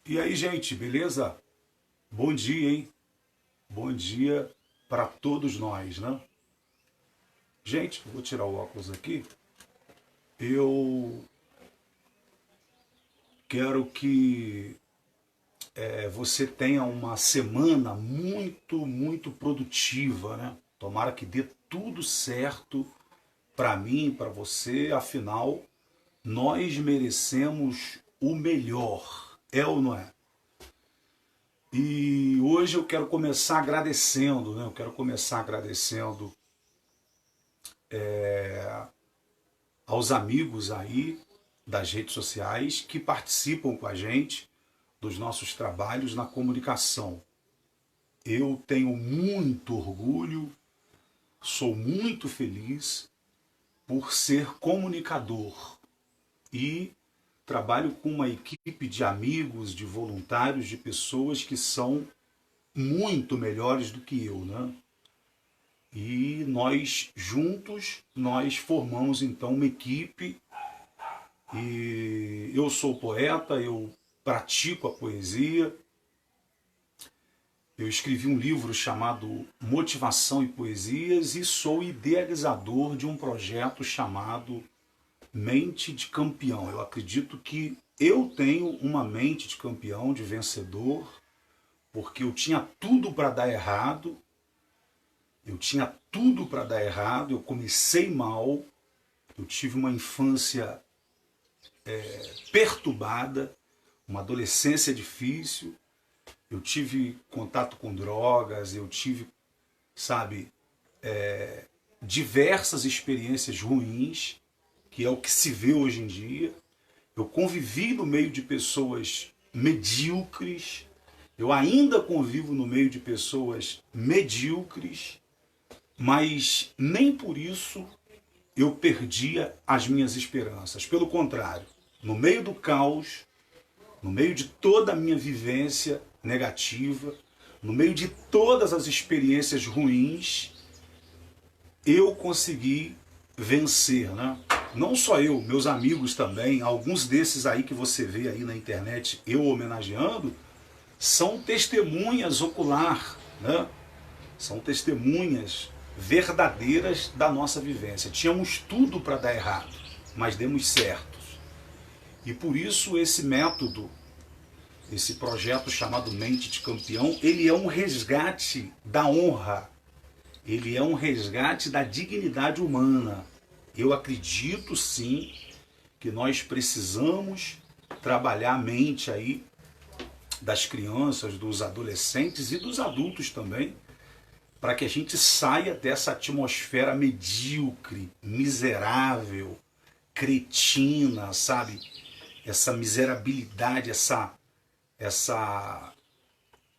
E aí, gente, beleza? Bom dia, hein? Bom dia para todos nós, né? Gente, vou tirar o óculos aqui. Eu quero que você tenha uma semana muito produtiva, né? Tomara que dê tudo certo para mim, para você. Afinal, nós merecemos o melhor, é ou não é? E hoje eu quero começar agradecendo, né? Eu quero começar agradecendo aos amigos aí das redes sociais que participam com a gente dos nossos trabalhos na comunicação. Eu tenho muito orgulho, sou muito feliz por ser comunicador e trabalho com uma equipe de amigos, de voluntários, de pessoas que são muito melhores do que eu, né? E nós juntos nós formamos então uma equipe. E eu sou poeta, eu pratico a poesia. Eu escrevi um livro chamado Motivação e Poesias e sou idealizador de um projeto chamado Mente de Campeão. Eu acredito que eu tenho uma mente de campeão, de vencedor, porque eu tinha tudo para dar errado. Eu tinha tudo para dar errado, eu comecei mal, eu tive uma infância perturbada, uma adolescência difícil, eu tive contato com drogas, eu tive, sabe, diversas experiências ruins, que é o que se vê hoje em dia. Eu convivi no meio de pessoas medíocres, eu ainda convivo no meio de pessoas medíocres, mas nem por isso eu perdia as minhas esperanças. Pelo contrário, no meio do caos, no meio de toda a minha vivência negativa, no meio de todas as experiências ruins, eu consegui vencer, né? Não só eu, meus amigos também, alguns desses aí que você vê aí na internet eu homenageando, são testemunhas ocular, né? São testemunhas verdadeiras da nossa vivência. Tínhamos tudo para dar errado, mas demos certo. E por isso esse método, esse projeto chamado Mente de Campeão, ele é um resgate da honra, ele é um resgate da dignidade humana. Eu acredito sim que nós precisamos trabalhar a mente aí das crianças, dos adolescentes e dos adultos também, para que a gente saia dessa atmosfera medíocre, miserável, cretina, sabe? Essa miserabilidade, essa,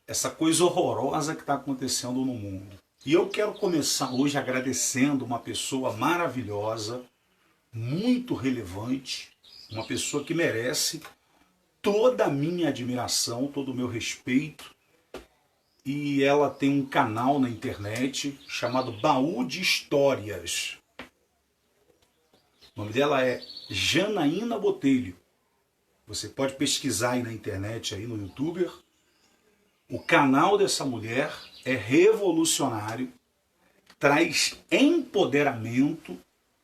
essa coisa horrorosa que está acontecendo no mundo. E eu quero começar hoje agradecendo uma pessoa maravilhosa, muito relevante, uma pessoa que merece toda a minha admiração, todo o meu respeito. E ela tem um canal na internet chamado Baú de Histórias. O nome dela é Janaína Botelho. Você pode pesquisar aí na internet, aí no YouTuber. O canal dessa mulher é revolucionário, traz empoderamento,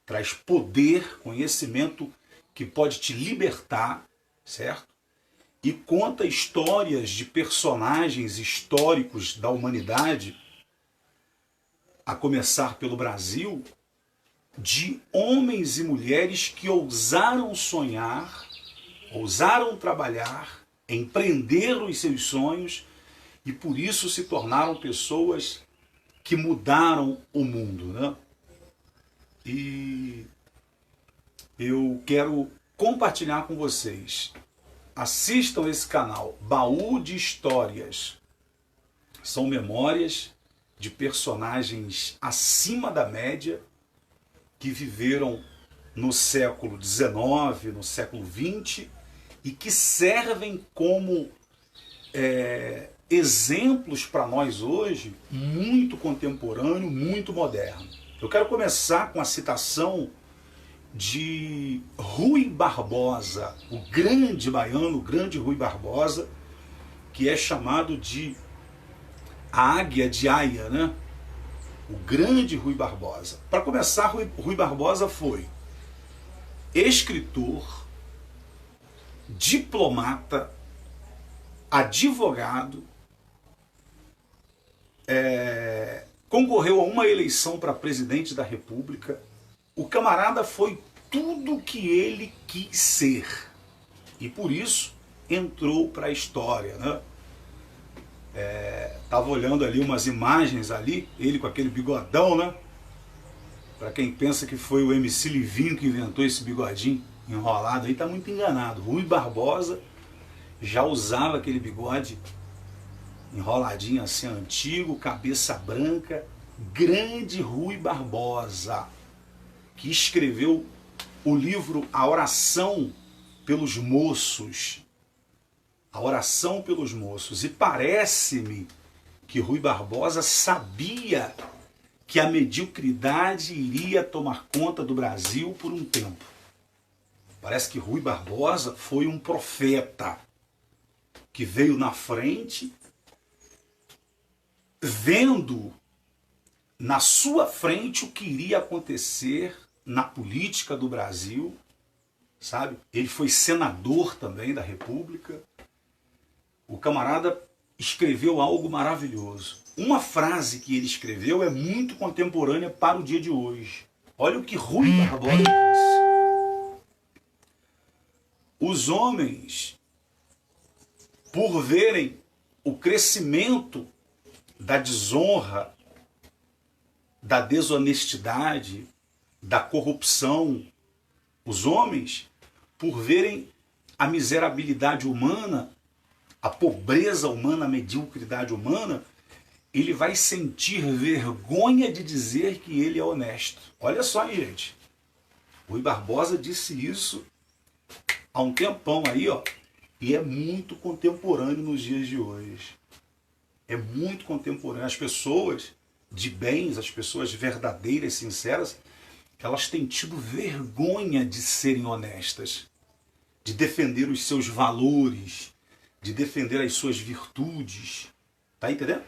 traz poder, conhecimento que pode te libertar, certo? E conta histórias de personagens históricos da humanidade, a começar pelo Brasil, de homens e mulheres que ousaram sonhar, ousaram trabalhar, empreenderam os seus sonhos e por isso se tornaram pessoas que mudaram o mundo, né? E eu quero compartilhar com vocês. Assistam esse canal, Baú de Histórias. São memórias de personagens acima da média que viveram no século XIX, no século XX e que servem como exemplos para nós hoje, muito contemporâneo, muito moderno. Eu quero começar com a citação de Rui Barbosa, o grande baiano, o grande Rui Barbosa, que é chamado de a Águia de Aia, né? O grande Rui Barbosa. Para começar, Rui Barbosa foi escritor, diplomata, advogado, concorreu a uma eleição para presidente da República. O camarada foi tudo que ele quis ser e por isso entrou para a história, né? Tava olhando ali umas imagens ali, ele com aquele bigodão, né? Para quem pensa que foi o MC Livinho que inventou esse bigodinho enrolado aí, tá muito enganado. Rui Barbosa já usava aquele bigode enroladinho assim, antigo, cabeça branca. Grande Rui Barbosa, que escreveu o livro A Oração pelos Moços. A Oração pelos Moços. E parece-me que Rui Barbosa sabia que a mediocridade iria tomar conta do Brasil por um tempo. Parece que Rui Barbosa foi um profeta que veio na frente, vendo na sua frente o que iria acontecer na política do Brasil, sabe? Ele foi senador também da República. O camarada escreveu algo maravilhoso. Uma frase que ele escreveu é muito contemporânea para o dia de hoje. Olha o que Rui Barbosa disse. Os homens, por verem o crescimento da desonra, da desonestidade, da corrupção, os homens, por verem a miserabilidade humana, a pobreza humana, a mediocridade humana, ele vai sentir vergonha de dizer que ele é honesto. Olha só, hein, gente. Rui Barbosa disse isso há um tempão aí, ó, e é muito contemporâneo nos dias de hoje. É muito contemporâneo. As pessoas de bens, as pessoas verdadeiras, sinceras, elas têm tido vergonha de serem honestas, de defender os seus valores, de defender as suas virtudes. Tá entendendo?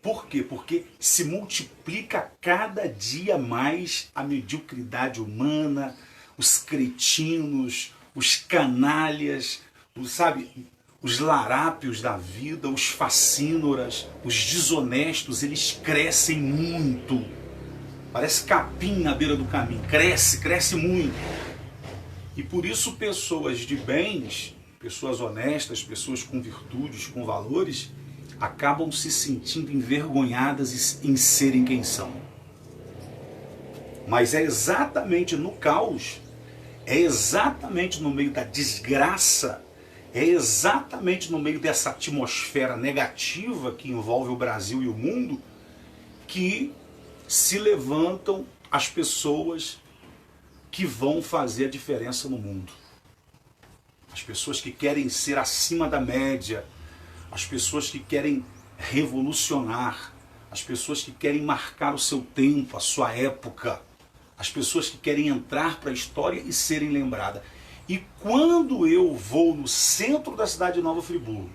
Por quê? Porque se multiplica cada dia mais a mediocridade humana, os cretinos, os canalhas, os larápios da vida, os facínoras, os desonestos, eles crescem muito. Parece capim na beira do caminho. Cresce muito. E por isso pessoas de bens, pessoas honestas, pessoas com virtudes, com valores, acabam se sentindo envergonhadas em serem quem são. Mas é exatamente no caos, é exatamente no meio da desgraça, é exatamente no meio dessa atmosfera negativa que envolve o Brasil e o mundo, que se levantam as pessoas que vão fazer a diferença no mundo. As pessoas que querem ser acima da média, as pessoas que querem revolucionar, as pessoas que querem marcar o seu tempo, a sua época, as pessoas que querem entrar para a história e serem lembradas. E quando eu vou no centro da cidade de Nova Friburgo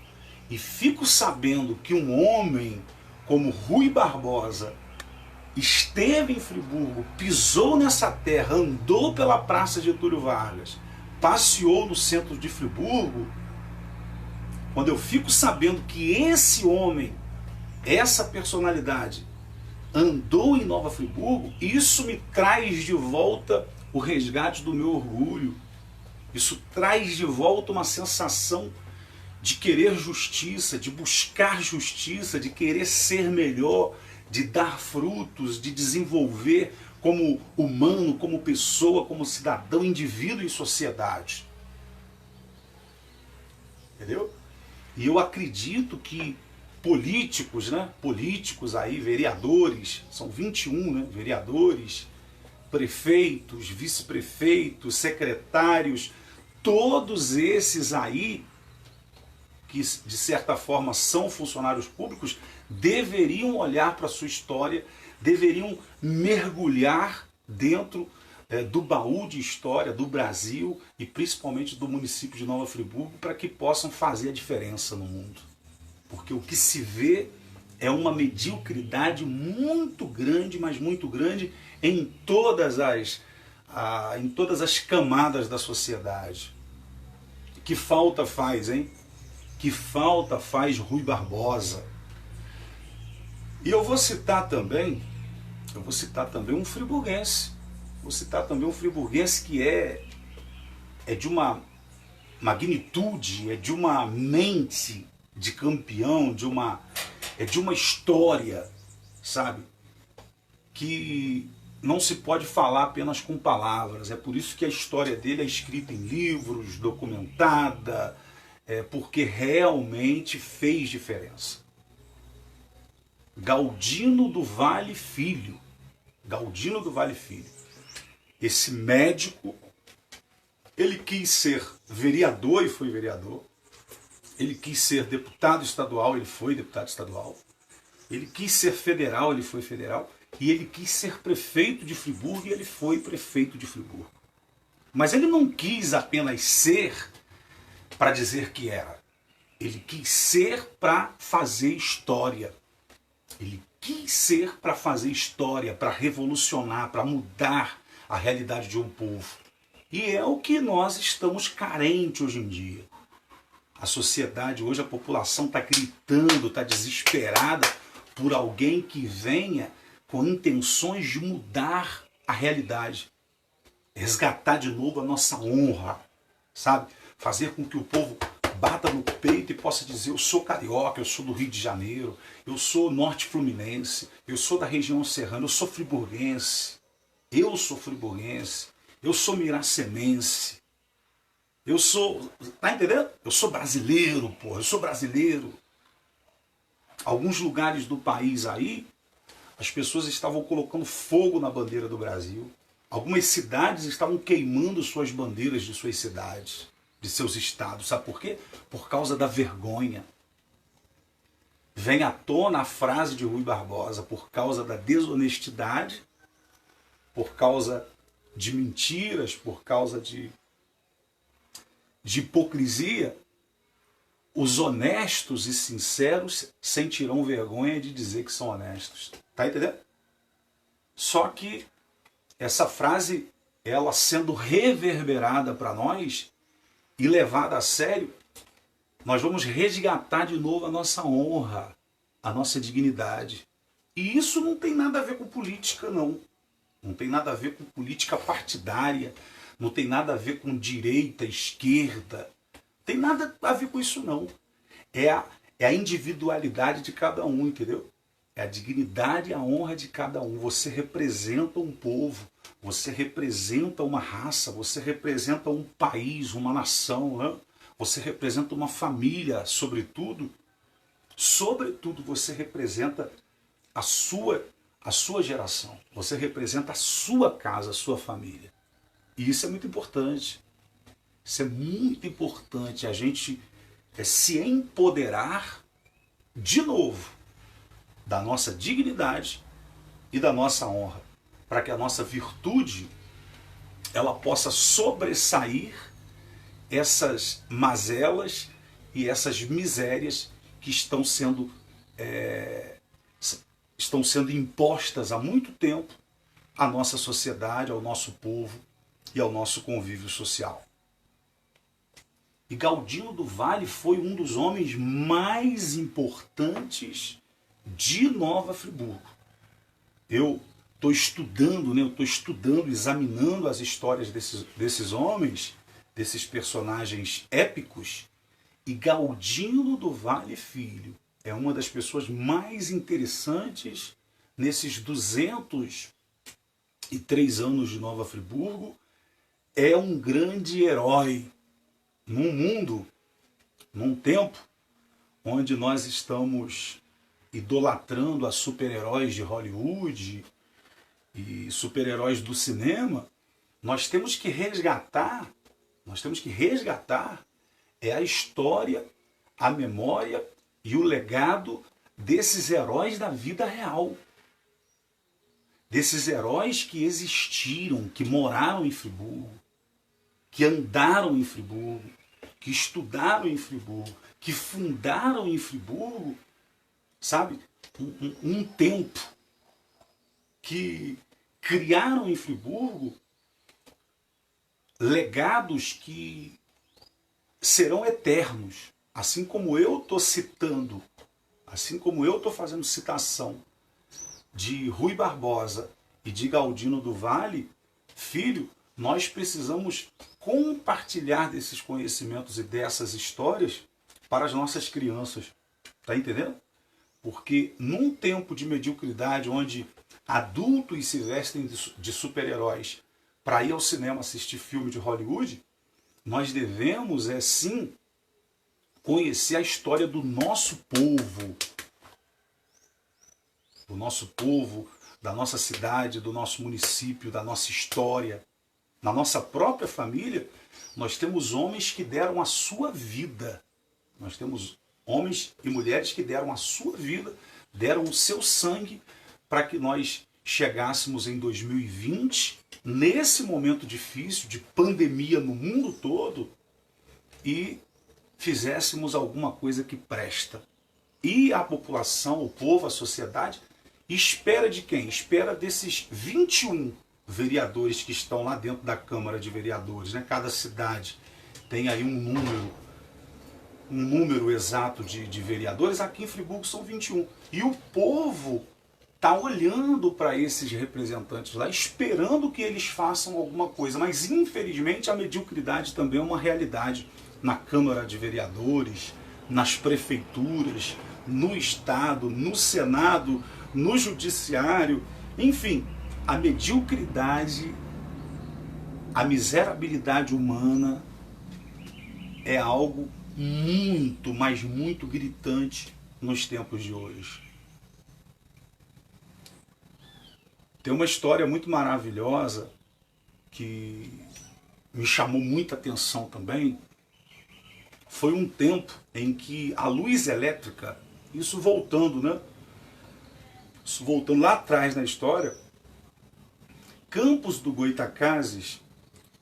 e fico sabendo que um homem como Rui Barbosa esteve em Friburgo, pisou nessa terra, andou pela Praça Getúlio Vargas, passeou no centro de Friburgo, quando eu fico sabendo que esse homem, essa personalidade, andou em Nova Friburgo, isso me traz de volta o resgate do meu orgulho. Isso traz de volta uma sensação de querer justiça, de buscar justiça, de querer ser melhor, de dar frutos, de desenvolver como humano, como pessoa, como cidadão, indivíduo em sociedade. Entendeu? E eu acredito que políticos, né? Políticos aí, vereadores, são 21, né? Vereadores, prefeitos, vice-prefeitos, secretários, todos esses aí, que de certa forma são funcionários públicos, deveriam olhar para a sua história, deveriam mergulhar dentro do baú de história do Brasil e principalmente do município de Nova Friburgo para que possam fazer a diferença no mundo. Porque o que se vê é uma mediocridade muito grande, mas muito grande em todas as camadas da sociedade. Que falta faz, hein? Que falta faz Rui Barbosa. E eu vou citar também um friburguense. Vou citar também um friburguense que é de uma magnitude, é de uma mente de campeão, é de uma história, sabe? Que não se pode falar apenas com palavras. É por isso que a história dele é escrita em livros, documentada, porque realmente fez diferença. Galdino do Vale Filho. Galdino do Vale Filho. Esse médico, ele quis ser vereador e foi vereador. Ele quis ser deputado estadual, ele foi deputado estadual. Ele quis ser federal, ele foi federal. E ele quis ser prefeito de Friburgo e ele foi prefeito de Friburgo. Mas ele não quis apenas ser para dizer que era. Ele quis ser para fazer história. Ele quis ser para fazer história, para revolucionar, para mudar a realidade de um povo. E é o que nós estamos carentes hoje em dia. A sociedade hoje, a população está gritando, está desesperada por alguém que venha com intenções de mudar a realidade. Resgatar de novo a nossa honra, sabe? Fazer com que o povo bata no peito e possa dizer: eu sou carioca, eu sou do Rio de Janeiro, eu sou norte fluminense, eu sou da região serrana, eu sou friburguense, eu sou miracemense, eu sou, tá entendendo? Eu sou brasileiro, porra, eu sou brasileiro. Alguns lugares do país aí, as pessoas estavam colocando fogo na bandeira do Brasil. Algumas cidades estavam queimando suas bandeiras de suas cidades, de seus estados. Sabe por quê? Por causa da vergonha. Vem à tona a frase de Rui Barbosa: por causa da desonestidade, por causa de mentiras, por causa de hipocrisia, os honestos e sinceros sentirão vergonha de dizer que são honestos. Tá entendendo? Só que essa frase, ela sendo reverberada para nós e levada a sério, nós vamos resgatar de novo a nossa honra, a nossa dignidade. E isso não tem nada a ver com política, não. Não tem nada a ver com política partidária, não tem nada a ver com direita, esquerda. Tem nada a ver com isso, não. É a individualidade de cada um, entendeu? É a dignidade e a honra de cada um. Você representa um povo, você representa uma raça, você representa um país, uma nação, né? Você representa uma família, sobretudo. Sobretudo, você representa a sua geração. Você representa a sua casa, a sua família. E isso é muito importante. Isso é muito importante, a gente se empoderar de novo da nossa dignidade e da nossa honra, para que a nossa virtude ela possa sobressair essas mazelas e essas misérias que estão sendo impostas há muito tempo à nossa sociedade, ao nosso povo e ao nosso convívio social. E Galdino do Vale foi um dos homens mais importantes de Nova Friburgo. Eu estou estudando, examinando as histórias desses homens, desses personagens épicos, e Galdino do Vale Filho é uma das pessoas mais interessantes nesses 203 anos de Nova Friburgo. É um grande herói num mundo, num tempo onde nós estamos idolatrando a super-heróis de Hollywood e super-heróis do cinema. Nós temos que resgatar a história, a memória e o legado desses heróis da vida real. desses heróis que existiram, que moraram em Friburgo, que andaram em Friburgo, que estudaram em Friburgo, que fundaram em Friburgo, sabe, um tempo, que criaram em Friburgo legados que serão eternos. Assim como eu estou citando, assim como eu estou fazendo citação de Rui Barbosa e de Galdino do Vale, filho, nós precisamos compartilhar desses conhecimentos e dessas histórias para as nossas crianças. Tá entendendo? Porque num tempo de mediocridade, onde adultos se vestem de super-heróis para ir ao cinema assistir filme de Hollywood, nós devemos, sim, conhecer a história do nosso povo. Do nosso povo, da nossa cidade, do nosso município, da nossa história. Na nossa própria família, nós temos homens que deram a sua vida. Nós temos homens e mulheres que deram a sua vida, deram o seu sangue para que nós chegássemos em 2020, nesse momento difícil de pandemia no mundo todo, e fizéssemos alguma coisa que presta. E a população, o povo, a sociedade, espera de quem? Espera desses 21 vereadores que estão lá dentro da Câmara de Vereadores, né? Cada cidade tem aí um número exato de vereadores. Aqui em Friburgo são 21. E o povo está olhando para esses representantes lá, esperando que eles façam alguma coisa. Mas, infelizmente, a mediocridade também é uma realidade na Câmara de Vereadores, nas prefeituras, no Estado, no Senado, no Judiciário. Enfim, a mediocridade, a miserabilidade humana é algo muito, mas muito gritante nos tempos de hoje. Tem uma história muito maravilhosa que me chamou muita atenção também. Foi um tempo em que a luz elétrica, isso voltando, né? Isso voltando lá atrás na história, Campos do Goytacazes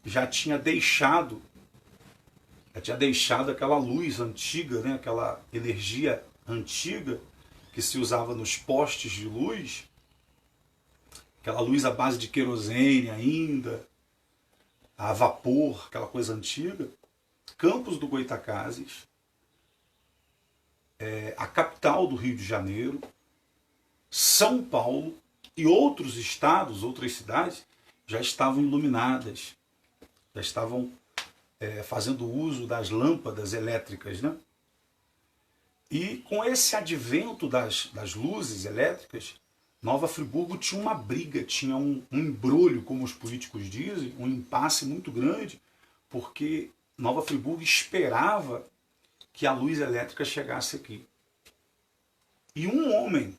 já tinha deixado aquela luz antiga, né? Aquela energia antiga que se usava nos postes de luz, aquela luz à base de querosene ainda, a vapor, aquela coisa antiga. Campos do Goytacazes, a capital do Rio de Janeiro, São Paulo e outros estados, outras cidades, já estavam iluminadas, já estavam fazendo uso das lâmpadas elétricas, né? E com esse advento das luzes elétricas, Nova Friburgo tinha uma briga, tinha um embrolho, como os políticos dizem, um impasse muito grande, porque Nova Friburgo esperava que a luz elétrica chegasse aqui. E um homem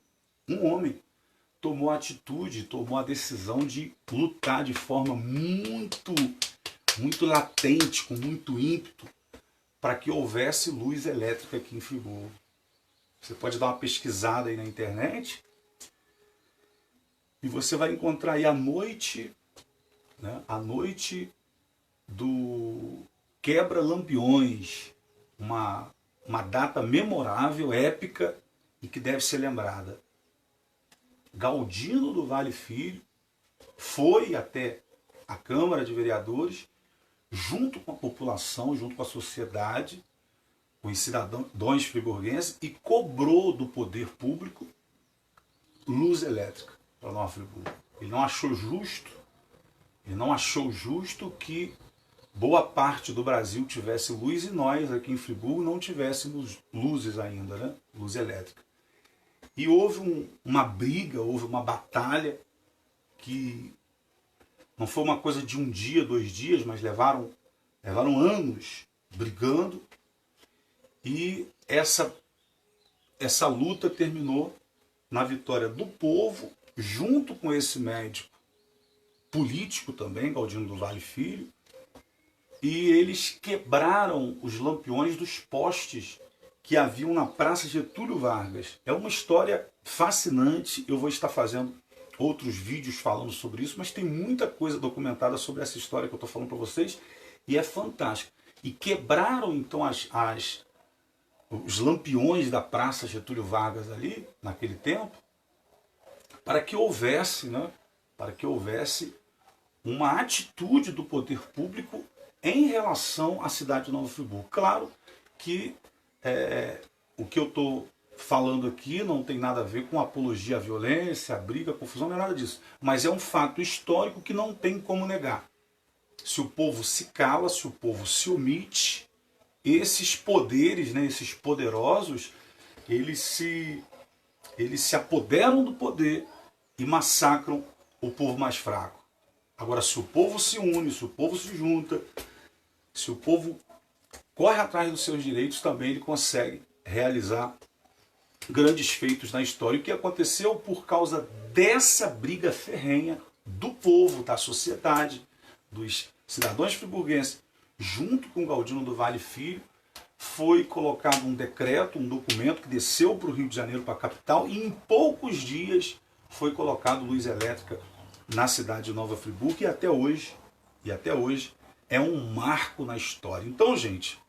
tomou a atitude, tomou a decisão de lutar de forma muito latente, com muito ímpeto, para que houvesse luz elétrica aqui em Friburgo. Você pode dar uma pesquisada aí na internet e você vai encontrar aí a noite, né, a noite do Quebra-Lampiões, uma data memorável, épica e que deve ser lembrada. Galdino do Vale Filho foi até a Câmara de Vereadores, junto com a população, junto com a sociedade, com os cidadãos friburguenses, e cobrou do poder público luz elétrica para Nova Friburgo. Ele não achou justo que boa parte do Brasil tivesse luz e nós aqui em Friburgo não tivéssemos luzes ainda, né? Luz elétrica. E houve uma briga, houve uma batalha que não foi uma coisa de um dia, 2 dias, mas levaram anos brigando, e essa luta terminou na vitória do povo, junto com esse médico político também, Galdino do Vale Filho, e eles quebraram os lampiões dos postes que haviam na Praça Getúlio Vargas. É uma história fascinante, eu vou estar fazendo outros vídeos falando sobre isso, mas tem muita coisa documentada sobre essa história que eu estou falando para vocês, e é fantástico. E quebraram então os lampiões da Praça Getúlio Vargas ali, naquele tempo, para que houvesse, né, para que houvesse uma atitude do poder público em relação à cidade de Nova Friburgo. Claro que o que eu estou falando aqui não tem nada a ver com apologia à violência, à briga, à confusão, não é nada disso. Mas é um fato histórico que não tem como negar. Se o povo se cala, se o povo se omite, esses poderes, né, esses poderosos, eles se apoderam do poder e massacram o povo mais fraco. Agora, se o povo se une, se o povo se junta, se o povo corre atrás dos seus direitos, também ele consegue realizar grandes feitos na história. O que aconteceu por causa dessa briga ferrenha do povo, da sociedade, dos cidadãos friburguenses, junto com Galdino do Vale Filho, foi colocado um decreto, um documento que desceu para o Rio de Janeiro, para a capital, e em poucos dias foi colocado luz elétrica na cidade de Nova Friburgo, e até hoje é um marco na história. Então, gente,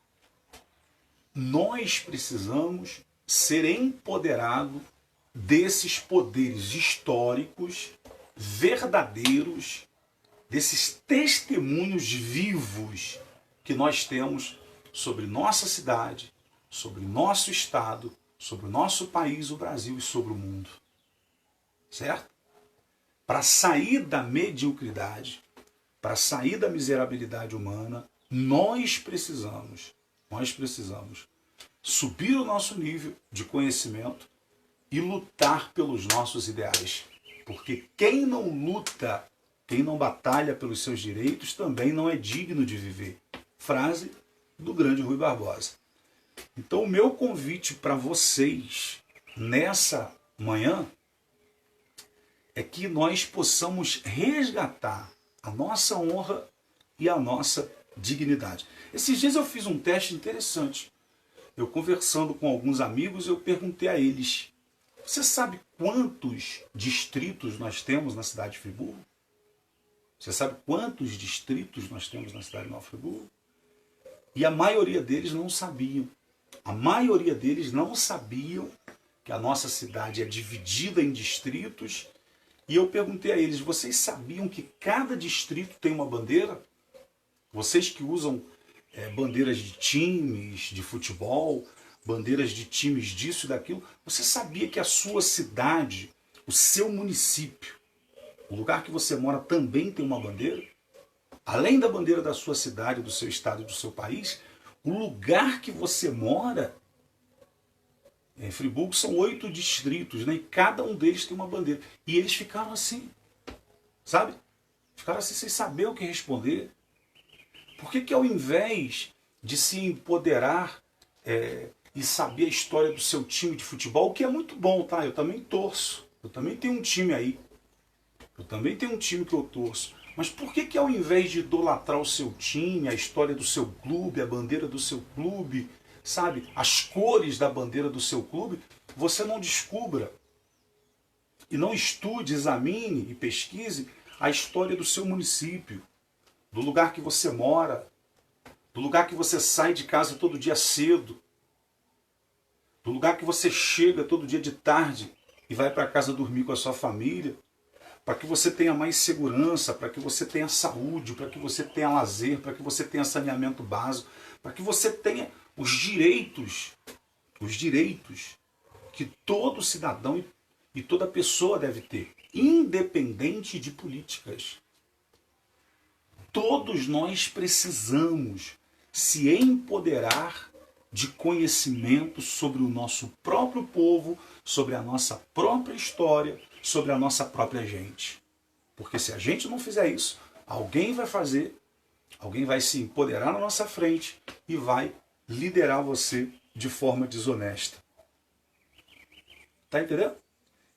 nós precisamos ser empoderados desses poderes históricos, verdadeiros, desses testemunhos vivos que nós temos sobre nossa cidade, sobre nosso estado, sobre o nosso país, o Brasil, e sobre o mundo. Certo? Para sair da mediocridade, para sair da miserabilidade humana, nós precisamos subir o nosso nível de conhecimento e lutar pelos nossos ideais. Porque quem não luta, quem não batalha pelos seus direitos, também não é digno de viver. Frase do grande Rui Barbosa. Então o meu convite para vocês nessa manhã é que nós possamos resgatar a nossa honra e a nossa dignidade. Esses dias eu fiz um teste interessante. Eu conversando com alguns amigos, eu perguntei a eles: você sabe quantos distritos nós temos na cidade de Friburgo? Você sabe quantos distritos nós temos na cidade de Nova Friburgo? E a maioria deles não sabiam. A maioria deles não sabiam que a nossa cidade é dividida em distritos. E eu perguntei a eles: vocês sabiam que cada distrito tem uma bandeira? Vocês que usam bandeiras de times de futebol, bandeiras de times disso e daquilo, você sabia que a sua cidade, o seu município, o lugar que você mora também tem uma bandeira? Além da bandeira da sua cidade, do seu estado e do seu país, o lugar que você mora, em Friburgo são 8 distritos, né? E cada um deles tem uma bandeira. E eles ficaram assim, sabe? Ficaram assim sem saber o que responder. Por que ao invés de se empoderar e saber a história do seu time de futebol, o que é muito bom, tá? Eu também torço. Eu também tenho um time aí. Eu também tenho um time que eu torço. Mas por que ao invés de idolatrar o seu time, a história do seu clube, a bandeira do seu clube, sabe, as cores da bandeira do seu clube, você não descubra e não estude, examine e pesquise a história do seu município, do lugar que você mora, do lugar que você sai de casa todo dia cedo, do lugar que você chega todo dia de tarde e vai para casa dormir com a sua família, para que você tenha mais segurança, para que você tenha saúde, para que você tenha lazer, para que você tenha saneamento básico, para que você tenha os direitos que todo cidadão e toda pessoa deve ter, independente de políticas. Todos nós precisamos se empoderar de conhecimento sobre o nosso próprio povo, sobre a nossa própria história, sobre a nossa própria gente. Porque se a gente não fizer isso, alguém vai fazer, alguém vai se empoderar na nossa frente e vai liderar você de forma desonesta. Tá entendendo?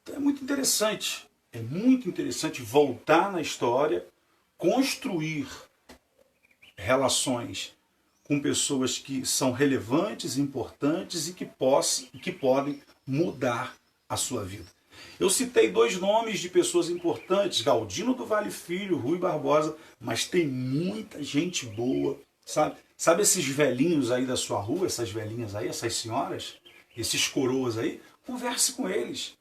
Então é muito interessante voltar na história, construir relações com pessoas que são relevantes, importantes e que podem mudar a sua vida. Eu citei 2 nomes de pessoas importantes, Galdino do Vale Filho, Rui Barbosa, mas tem muita gente boa, sabe? Sabe esses velhinhos aí da sua rua, essas velhinhas aí, essas senhoras, esses coroas aí? Converse com eles.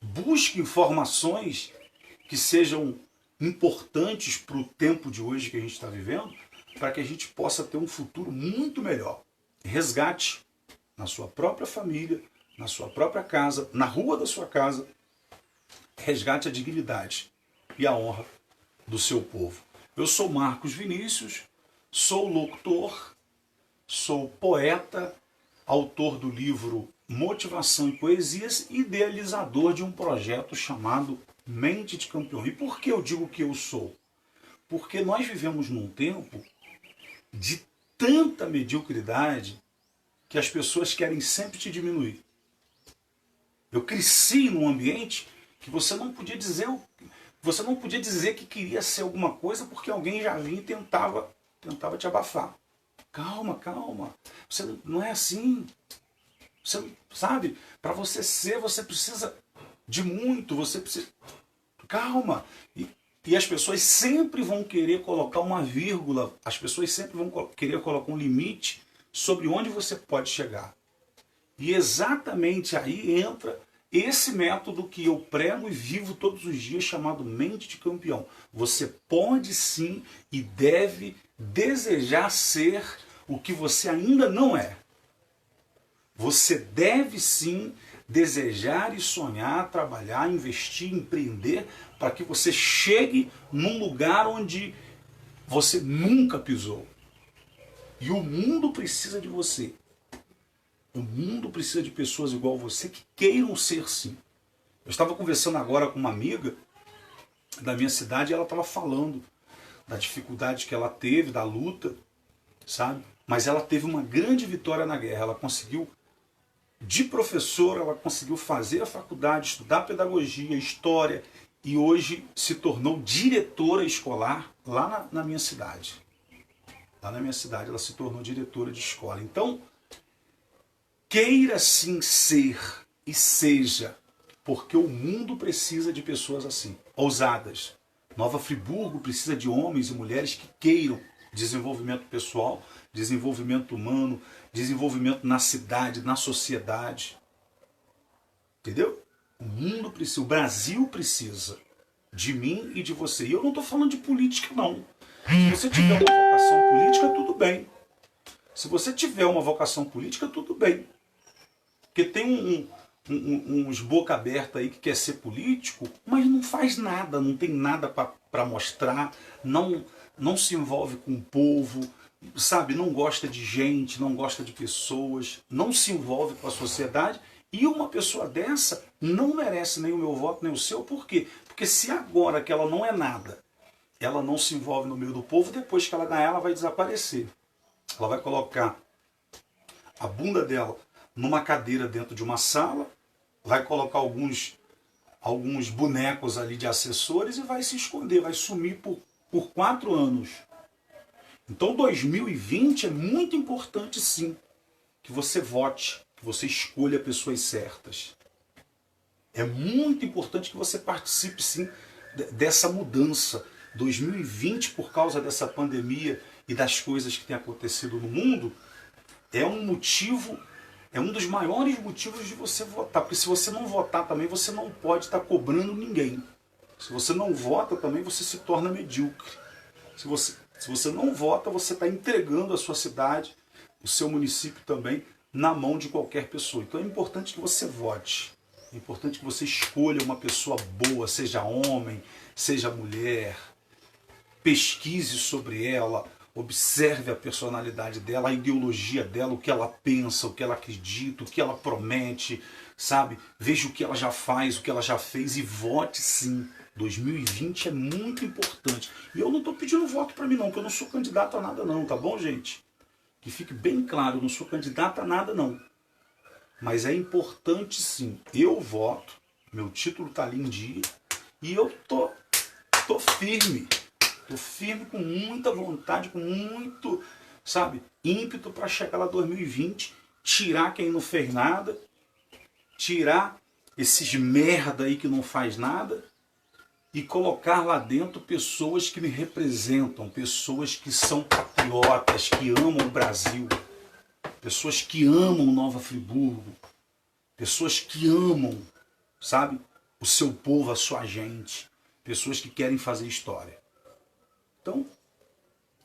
Busque informações que sejam importantes para o tempo de hoje que a gente está vivendo, para que a gente possa ter um futuro muito melhor. Resgate na sua própria família, na sua própria casa, na rua da sua casa, resgate a dignidade e a honra do seu povo. Eu sou Marcos Vinícius, sou locutor, sou poeta, autor do livro Motivação e Poesias, idealizador de um projeto chamado Mente de Campeão. E por que eu digo que eu sou? Porque nós vivemos num tempo de tanta mediocridade que as pessoas querem sempre te diminuir. Eu cresci num ambiente que você não podia dizer que queria ser alguma coisa porque alguém já vinha e tentava te abafar. Calma, calma. Você não é assim. Você sabe? Para você ser, você precisa de muito. Você precisa. Calma. E as pessoas sempre vão querer colocar uma vírgula. As pessoas sempre vão querer colocar um limite sobre onde você pode chegar. E exatamente aí entra esse método que eu prego e vivo todos os dias, chamado Mente de Campeão. Você pode sim e deve desejar ser o que você ainda não é. Você deve sim desejar e sonhar, trabalhar, investir, empreender, para que você chegue num lugar onde você nunca pisou. E o mundo precisa de você. O mundo precisa de pessoas igual você que queiram ser sim. Eu estava conversando agora com uma amiga da minha cidade e ela estava falando da dificuldade que ela teve, da luta, sabe? Mas ela teve uma grande vitória na guerra. Ela conseguiu, de professora, ela conseguiu fazer a faculdade, estudar pedagogia, história e hoje se tornou diretora escolar lá na minha cidade. Lá na minha cidade ela se tornou diretora de escola. Então, queira sim ser e seja, porque o mundo precisa de pessoas assim, ousadas. Nova Friburgo precisa de homens e mulheres que queiram desenvolvimento pessoal, desenvolvimento humano, desenvolvimento na cidade, na sociedade. Entendeu? O mundo precisa, o Brasil precisa de mim e de você. E eu não estou falando de política, não. Se você tiver uma vocação política, tudo bem. Se você tiver uma vocação política, tudo bem. Porque tem uns boca aberta aí que quer ser político, mas não faz nada, não tem nada para mostrar, não se envolve com o povo, sabe? Não gosta de gente, não gosta de pessoas, não se envolve com a sociedade. E uma pessoa dessa não merece nem o meu voto, nem o seu. Por quê? Porque se agora que ela não é nada, ela não se envolve no meio do povo, depois que ela ganhar, ela vai desaparecer. Ela vai colocar a bunda dela numa cadeira dentro de uma sala, vai colocar alguns bonecos ali de assessores e vai se esconder, vai sumir por 4 anos. Então 2020 é muito importante sim, que você vote, que você escolha pessoas certas. É muito importante que você participe sim dessa mudança. 2020, por causa dessa pandemia e das coisas que têm acontecido no mundo, é um dos maiores motivos de você votar. Porque se você não votar também, você não pode estar cobrando ninguém. Se você não vota também, você se torna medíocre. Se você não vota, você está entregando a sua cidade, o seu município também, na mão de qualquer pessoa. Então é importante que você vote. É importante que você escolha uma pessoa boa, seja homem, seja mulher. Pesquise sobre ela, observe a personalidade dela, a ideologia dela, o que ela pensa, o que ela acredita, o que ela promete, sabe? Veja o que ela já faz, o que ela já fez e vote sim. 2020 é muito importante. E eu não estou pedindo voto para mim não, porque eu não sou candidato a nada não, tá bom, gente? Que fique bem claro, eu não sou candidato a nada não. Mas é importante sim. Eu voto, meu título está ali em dia, e eu tô firme. Estou firme, com muita vontade, com muito, sabe, ímpeto para chegar lá 2020, tirar quem não fez nada, tirar esses merda aí que não faz nada, e colocar lá dentro pessoas que me representam, pessoas que são patriotas, que amam o Brasil, pessoas que amam Nova Friburgo, pessoas que amam, sabe, o seu povo, a sua gente, pessoas que querem fazer história. Então,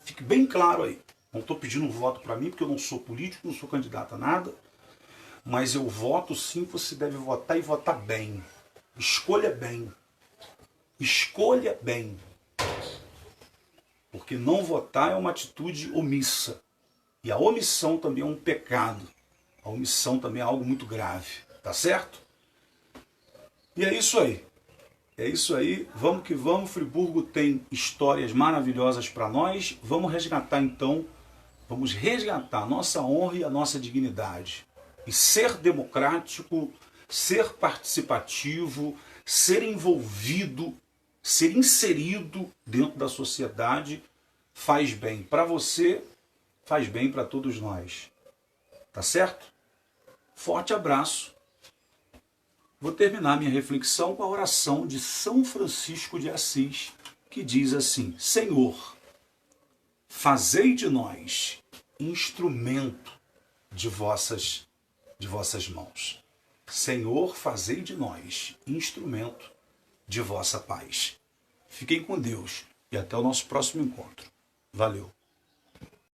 fique bem claro aí. Não estou pedindo um voto para mim, porque eu não sou político, não sou candidato a nada, mas eu voto sim, você deve votar e votar bem. Escolha bem. Escolha bem. Porque não votar é uma atitude omissa. E a omissão também é um pecado. A omissão também é algo muito grave. Tá certo? E é isso aí. É isso aí. Vamos que vamos. Friburgo tem histórias maravilhosas para nós. Vamos resgatar então. Vamos resgatar a nossa honra e a nossa dignidade. E ser democrático, ser participativo, ser envolvido, ser inserido dentro da sociedade faz bem para você, faz bem para todos nós. Tá certo? Forte abraço. Vou terminar minha reflexão com a oração de São Francisco de Assis, que diz assim: Senhor, fazei de nós instrumento de vossas mãos. Senhor, fazei de nós instrumento de vossa paz. Fiquem com Deus e até o nosso próximo encontro. Valeu!